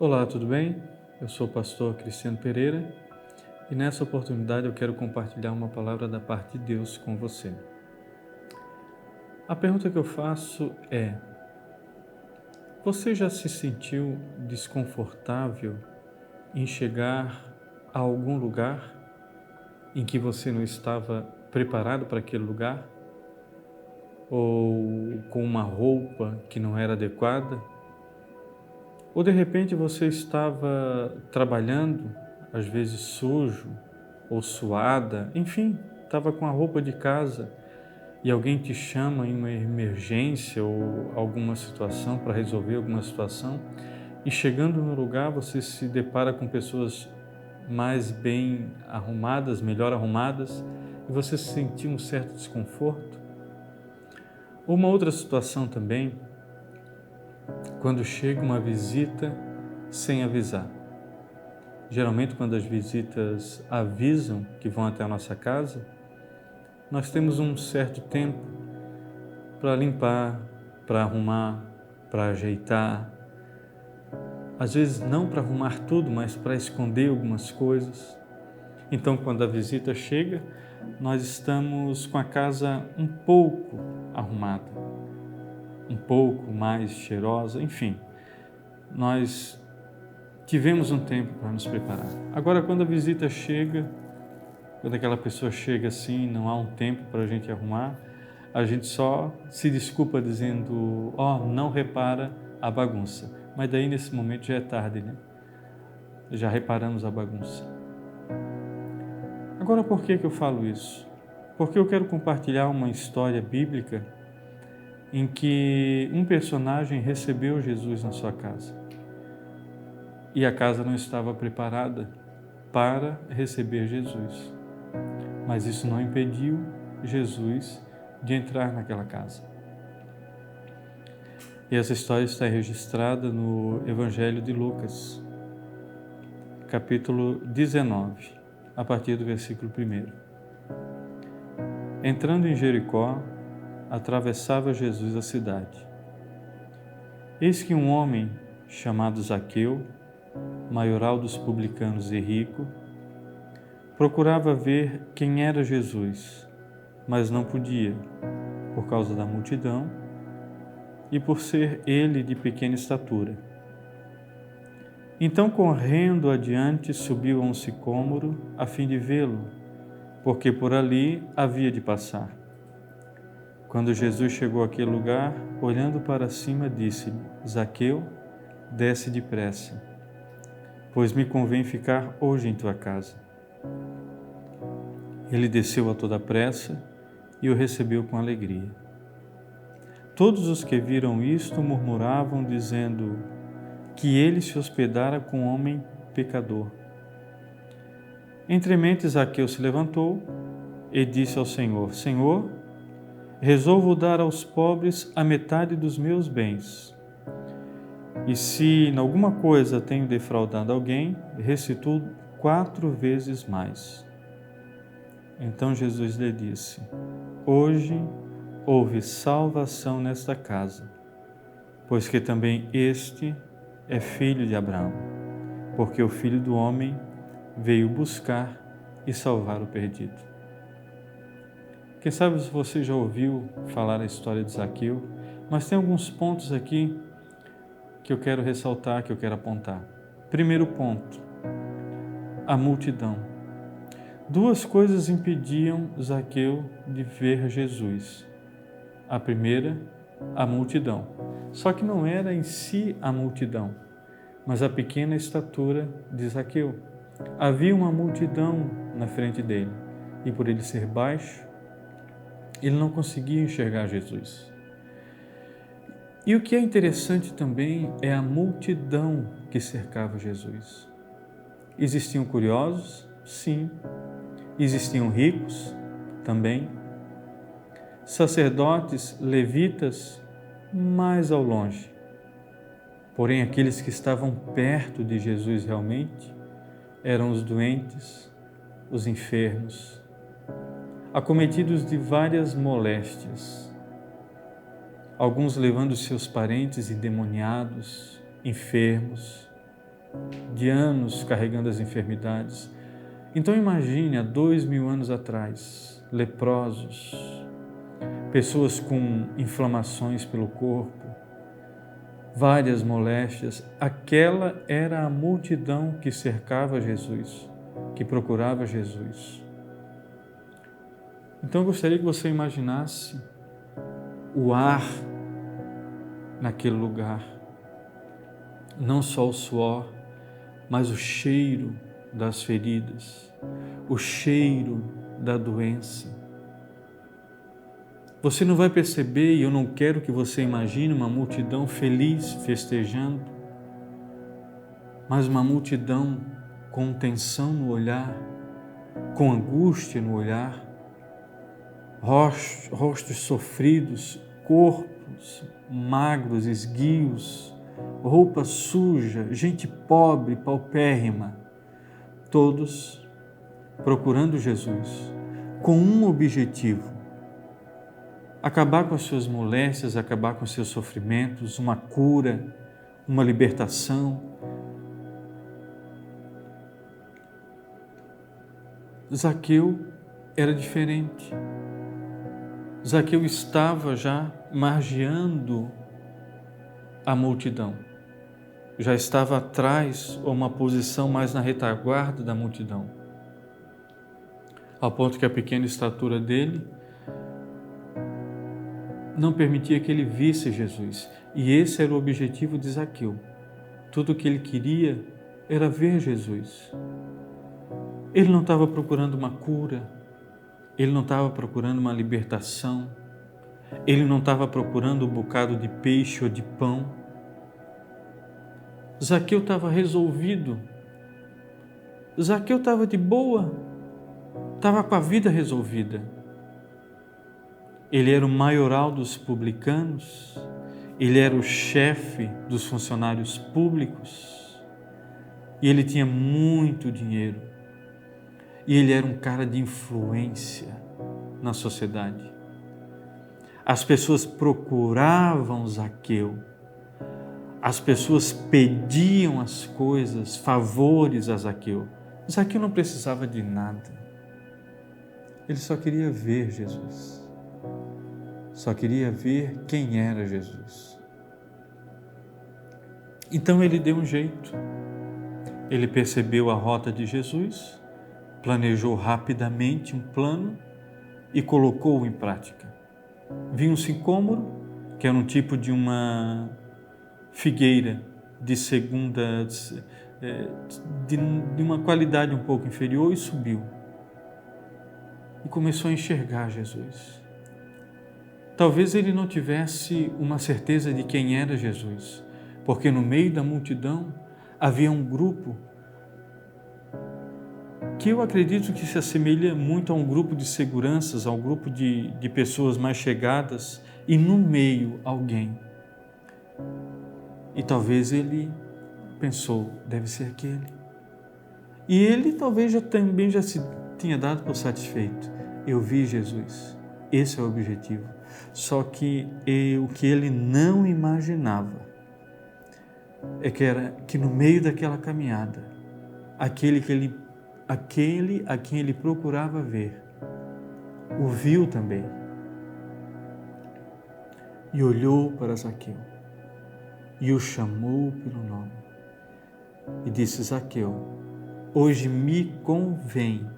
Olá, tudo bem? Eu sou o pastor Cristiano Pereira e nessa oportunidade eu quero compartilhar uma palavra da parte de Deus com você. A pergunta que eu faço é: você já se sentiu desconfortável em chegar a algum lugar em que você não estava preparado para aquele lugar? Ou com uma roupa que não era adequada? Ou de repente você estava trabalhando, às vezes sujo ou suada, enfim, estava com a roupa de casa e alguém te chama em uma emergência ou alguma situação para resolver alguma situação e chegando no lugar você se depara com pessoas mais bem arrumadas, melhor arrumadas e você sentiu um certo desconforto. Ou uma outra situação também, quando chega uma visita sem avisar. Geralmente, quando as visitas avisam que vão até a nossa casa, nós temos um certo tempo para limpar, para arrumar, para ajeitar. Às vezes não para arrumar tudo, mas para esconder algumas coisas. Então, quando a visita chega, nós estamos com a casa um pouco arrumada, um pouco mais cheirosa, enfim. Nós tivemos um tempo para nos preparar. Agora, quando a visita chega, quando aquela pessoa chega assim, não há um tempo para a gente arrumar, a gente só se desculpa dizendo, não repara a bagunça. Mas daí nesse momento já é tarde, né? Já reparamos a bagunça. Agora, por que eu falo isso? Porque eu quero compartilhar uma história bíblica em que um personagem recebeu Jesus na sua casa. E a casa não estava preparada para receber Jesus. Mas isso não impediu Jesus de entrar naquela casa. E essa história está registrada no Evangelho de Lucas, capítulo 19, a partir do versículo 1. Entrando em Jericó, atravessava Jesus a cidade. Eis que um homem chamado Zaqueu, maioral dos publicanos e rico, procurava ver quem era Jesus, mas não podia, por causa da multidão e por ser ele de pequena estatura. Então, correndo adiante, subiu a um sicômoro a fim de vê-lo, porque por ali havia de passar. Quando Jesus chegou àquele lugar, olhando para cima, disse-lhe: Zaqueu, desce depressa, pois me convém ficar hoje em tua casa. Ele desceu a toda pressa e o recebeu com alegria. Todos os que viram isto murmuravam, dizendo que ele se hospedara com um homem pecador. Entremente Zaqueu se levantou e disse ao Senhor: Senhor, resolvo dar aos pobres a metade dos meus bens. E se em alguma coisa tenho defraudado alguém, restituo 4 vezes mais. Então Jesus lhe disse: Hoje houve salvação nesta casa, pois que também este é filho de Abraão, porque o Filho do Homem veio buscar e salvar o perdido. Quem sabe se você já ouviu falar a história de Zaqueu, mas tem alguns pontos aqui que eu quero ressaltar, que eu quero apontar. Primeiro ponto, a multidão. 2 coisas impediam Zaqueu de ver Jesus. A primeira, a multidão. Só que não era em si a multidão, mas a pequena estatura de Zaqueu. Havia uma multidão na frente dele e por ele ser baixo, ele não conseguia enxergar Jesus. E o que é interessante também é a multidão que cercava Jesus. Existiam curiosos? Sim. Existiam ricos? Também. Sacerdotes, levitas? Mais ao longe. Porém, aqueles que estavam perto de Jesus realmente eram os doentes, os enfermos, acometidos de várias moléstias, alguns levando seus parentes endemoniados, enfermos, de anos carregando as enfermidades. Então imagine, há 2000 anos atrás, leprosos, pessoas com inflamações pelo corpo, várias moléstias. Aquela era a multidão que cercava Jesus, que procurava Jesus. Então eu gostaria que você imaginasse o ar naquele lugar, não só o suor, mas o cheiro das feridas, o cheiro da doença. Você não vai perceber, e eu não quero que você imagine uma multidão feliz festejando, mas uma multidão com tensão no olhar, com angústia no olhar, rostos sofridos, corpos magros, esguios, roupa suja, gente pobre, paupérrima, todos procurando Jesus com um objetivo: acabar com as suas moléstias, acabar com os seus sofrimentos, uma cura, uma libertação. Zaqueu era diferente. Zaqueu estava já margeando a multidão, já estava atrás, ou uma posição mais na retaguarda da multidão, ao ponto que a pequena estatura dele não permitia que ele visse Jesus. E esse era o objetivo de Zaqueu. Tudo o que ele queria era ver Jesus. Ele não estava procurando uma cura, ele não estava procurando uma libertação, ele não estava procurando um bocado de peixe ou de pão. Zaqueu estava resolvido. Zaqueu estava de boa, estava com a vida resolvida. Ele era o maioral dos publicanos, ele era o chefe dos funcionários públicos e ele tinha muito dinheiro. E ele era um cara de influência na sociedade. As pessoas procuravam Zaqueu, as pessoas pediam as coisas, favores a Zaqueu. Zaqueu não precisava de nada, ele só queria ver Jesus. Só queria ver quem era Jesus. Então ele deu um jeito. Ele percebeu a rota de Jesus, planejou rapidamente um plano e colocou-o em prática. Viu um sicômoro, que era um tipo de uma figueira de segunda, de uma qualidade um pouco inferior, e subiu. E começou a enxergar Jesus. Talvez ele não tivesse uma certeza de quem era Jesus, porque no meio da multidão havia um grupo que eu acredito que se assemelha muito a um grupo de seguranças, a um grupo de pessoas mais chegadas, e no meio alguém. E talvez ele pensou, deve ser aquele. E ele talvez também já se tinha dado por satisfeito. Eu vi Jesus, esse é o objetivo. Só que o que ele não imaginava é que no meio daquela caminhada, aquele a quem ele procurava ver, o viu também. E olhou para Zaqueu e o chamou pelo nome e disse: Zaqueu, hoje me convém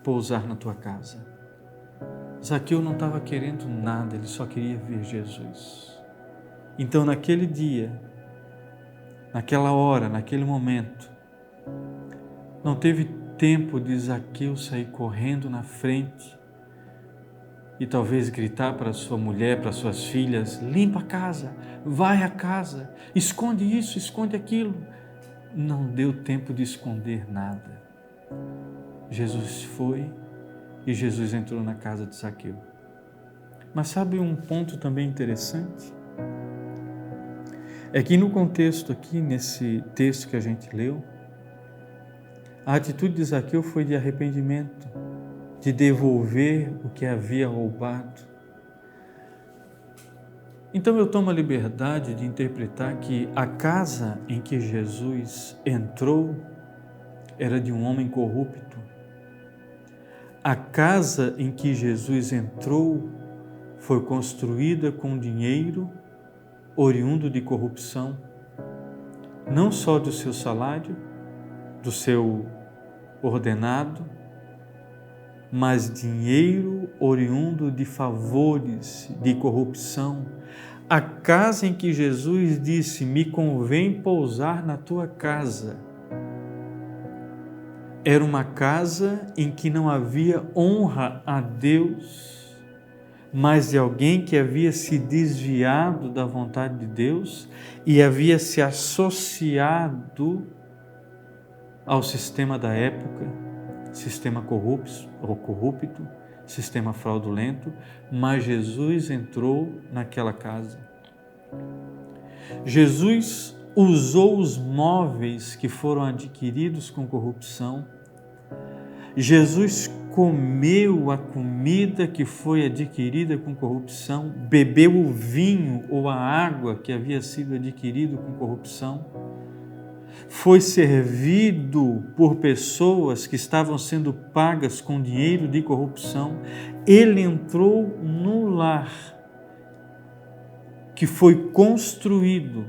pousar na tua casa. Zaqueu não estava querendo nada, ele só queria ver Jesus. Então naquele dia, naquela hora, naquele momento, não teve tempo de Zaqueu sair correndo na frente e talvez gritar para sua mulher, para suas filhas: limpa a casa, vai à casa, esconde isso, esconde aquilo. Não deu tempo de esconder nada. Jesus foi e Jesus entrou na casa de Zaqueu. Mas sabe um ponto também interessante? É que no contexto aqui, nesse texto que a gente leu, a atitude de Zaqueu foi de arrependimento, de devolver o que havia roubado. Então eu tomo a liberdade de interpretar que a casa em que Jesus entrou era de um homem corrupto. A casa em que Jesus entrou foi construída com dinheiro oriundo de corrupção, não só do seu salário, do seu ordenado, mas dinheiro oriundo de favores, de corrupção. A casa em que Jesus disse: me convém pousar na tua casa, era uma casa em que não havia honra a Deus, mas de alguém que havia se desviado da vontade de Deus e havia se associado ao sistema da época, sistema corrupto, sistema fraudulento, mas Jesus entrou naquela casa. Jesus usou os móveis que foram adquiridos com corrupção. Jesus comeu a comida que foi adquirida com corrupção, bebeu o vinho ou a água que havia sido adquirido com corrupção, foi servido por pessoas que estavam sendo pagas com dinheiro de corrupção. Ele entrou no lar que foi construído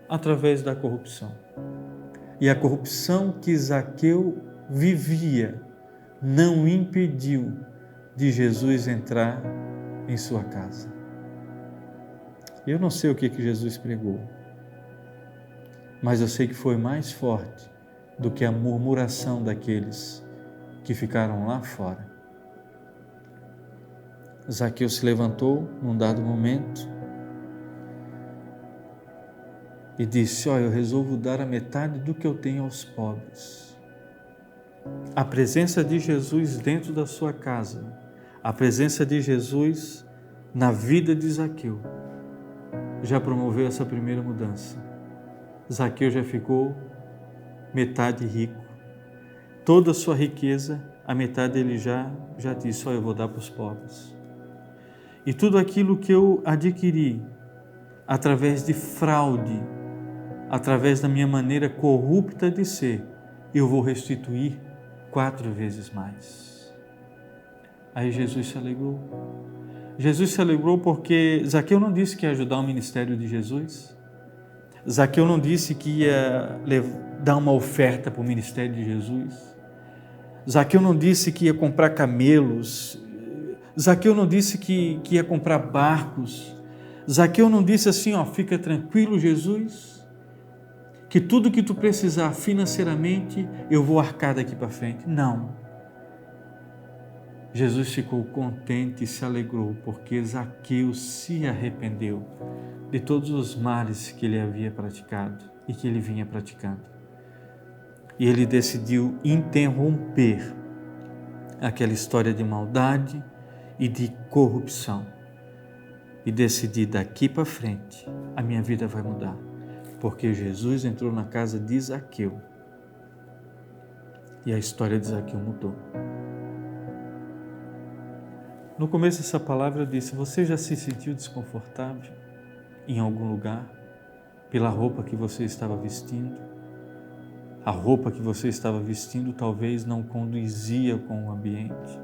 através da corrupção. E a corrupção que Zaqueu vivia não impediu de Jesus entrar em sua casa. Eu não sei o que Jesus pregou, mas eu sei que foi mais forte do que a murmuração daqueles que ficaram lá fora. Zaqueu se levantou num dado momento e disse: eu resolvo dar a metade do que eu tenho aos pobres. A presença de Jesus dentro da sua casa, a presença de Jesus na vida de Zaqueu, já promoveu essa primeira mudança. Zaqueu já ficou metade rico. Toda a sua riqueza, a metade ele já disse: eu vou dar para os pobres. E tudo aquilo que eu adquiri através de fraude, através da minha maneira corrupta de ser, eu vou restituir 4 vezes mais. Aí Jesus se alegrou. Jesus se alegrou porque Zaqueu não disse que ia ajudar o ministério de Jesus. Zaqueu não disse que ia dar uma oferta para o ministério de Jesus. Zaqueu não disse que ia comprar camelos. Zaqueu não disse que ia comprar barcos. Zaqueu não disse assim: fica tranquilo, Jesus, que tudo que tu precisar financeiramente, eu vou arcar daqui para frente. Não. Jesus ficou contente e se alegrou, porque Zaqueu se arrependeu de todos os males que ele havia praticado e que ele vinha praticando. E ele decidiu interromper aquela história de maldade e de corrupção. E decidir: daqui para frente, a minha vida vai mudar. Porque Jesus entrou na casa de Zaqueu. E a história de Zaqueu mudou. No começo dessa palavra eu disse: você já se sentiu desconfortável em algum lugar pela roupa que você estava vestindo? A roupa que você estava vestindo talvez não conduzia com o ambiente.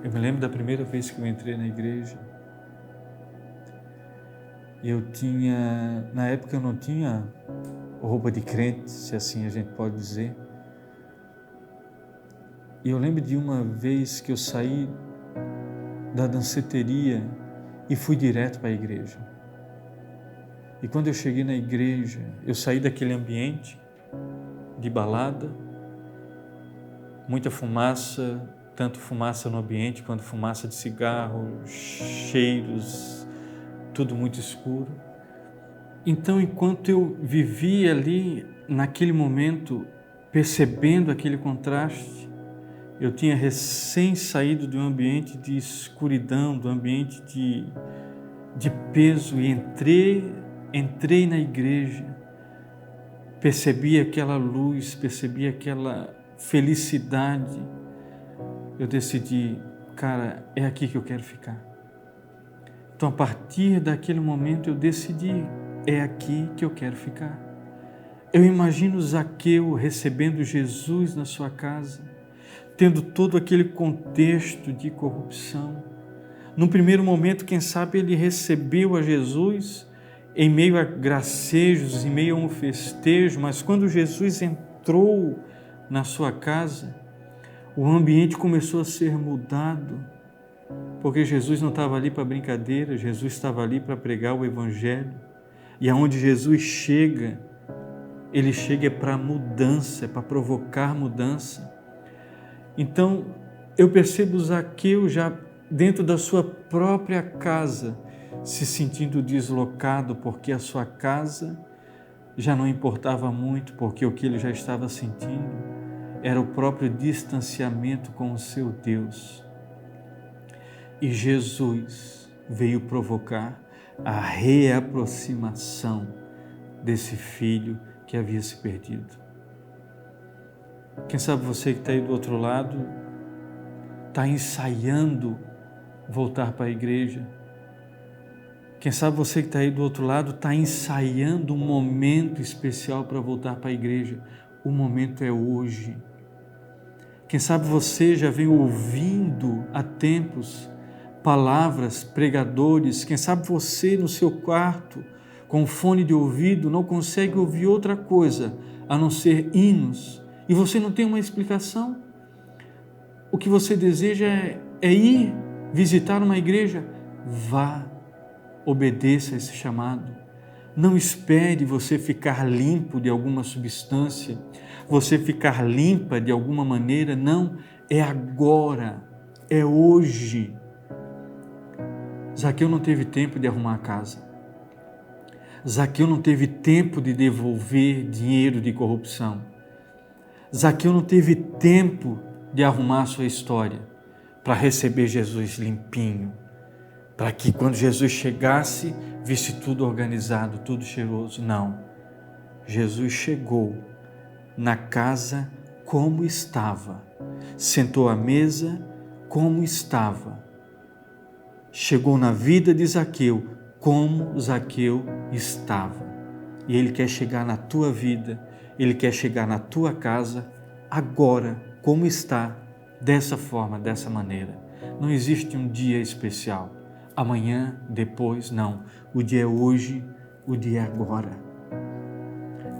Eu me lembro da primeira vez que eu entrei na igreja. Na época eu não tinha roupa de crente, se assim a gente pode dizer. E eu lembro de uma vez que eu saí da danceteria e fui direto para a igreja. E quando eu cheguei na igreja, eu saí daquele ambiente de balada, muita fumaça, tanto fumaça no ambiente quanto fumaça de cigarro, cheiros, tudo muito escuro. Então, enquanto eu vivia ali, naquele momento, percebendo aquele contraste, eu tinha recém saído de um ambiente de escuridão, de um ambiente de peso, e entrei na igreja, percebi aquela luz, percebi aquela felicidade. Eu decidi: cara, é aqui que eu quero ficar. Então, a partir daquele momento, eu decidi, é aqui que eu quero ficar. Eu imagino Zaqueu recebendo Jesus na sua casa, tendo todo aquele contexto de corrupção. Num primeiro momento, quem sabe ele recebeu a Jesus em meio a gracejos, em meio a um festejo, mas quando Jesus entrou na sua casa, o ambiente começou a ser mudado, porque Jesus não estava ali para brincadeira, Jesus estava ali para pregar o Evangelho. E aonde Jesus chega, ele chega para mudança, para provocar mudança. Então, eu percebo Zaqueu já dentro da sua própria casa, se sentindo deslocado, porque a sua casa já não importava muito, porque o que ele já estava sentindo era o próprio distanciamento com o seu Deus. E Jesus veio provocar a reaproximação desse filho que havia se perdido. Quem sabe você que está aí do outro lado está ensaiando voltar para a igreja. Quem sabe você que está aí do outro lado está ensaiando um momento especial para voltar para a igreja. O momento é hoje. Quem sabe você já vem ouvindo há tempos palavras, pregadores. Quem sabe você no seu quarto, com fone de ouvido, não consegue ouvir outra coisa a não ser hinos. E você não tem uma explicação. O que você deseja é ir visitar uma igreja. Vá, obedeça a esse chamado. Não espere você ficar limpo de alguma substância, você ficar limpa de alguma maneira. Não, é agora, é hoje. Zaqueu não teve tempo de arrumar a casa. Zaqueu não teve tempo de devolver dinheiro de corrupção. Zaqueu não teve tempo de arrumar a sua história para receber Jesus limpinho, para que quando Jesus chegasse, visse tudo organizado, tudo cheiroso. Não. Jesus chegou na casa como estava, sentou à mesa como estava, chegou na vida de Zaqueu como Zaqueu estava. E Ele quer chegar na tua vida, Ele quer chegar na tua casa agora, como está, dessa forma, dessa maneira. Não existe um dia especial, amanhã, depois, não. O dia é hoje, o dia é agora.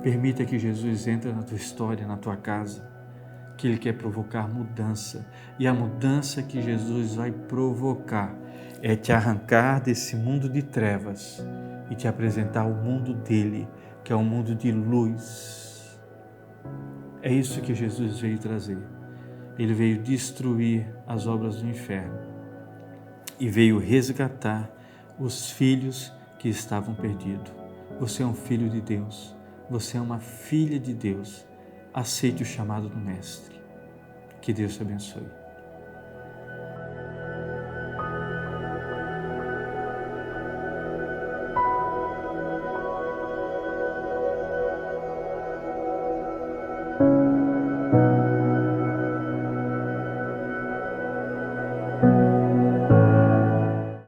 Permita que Jesus entre na tua história, na tua casa, que Ele quer provocar mudança. E a mudança que Jesus vai provocar é te arrancar desse mundo de trevas e te apresentar o mundo dele, que é um mundo de luz. É isso que Jesus veio trazer. Ele veio destruir as obras do inferno e veio resgatar os filhos que estavam perdidos. Você é um filho de Deus, você é uma filha de Deus. Aceite o chamado do Mestre. Que Deus te abençoe.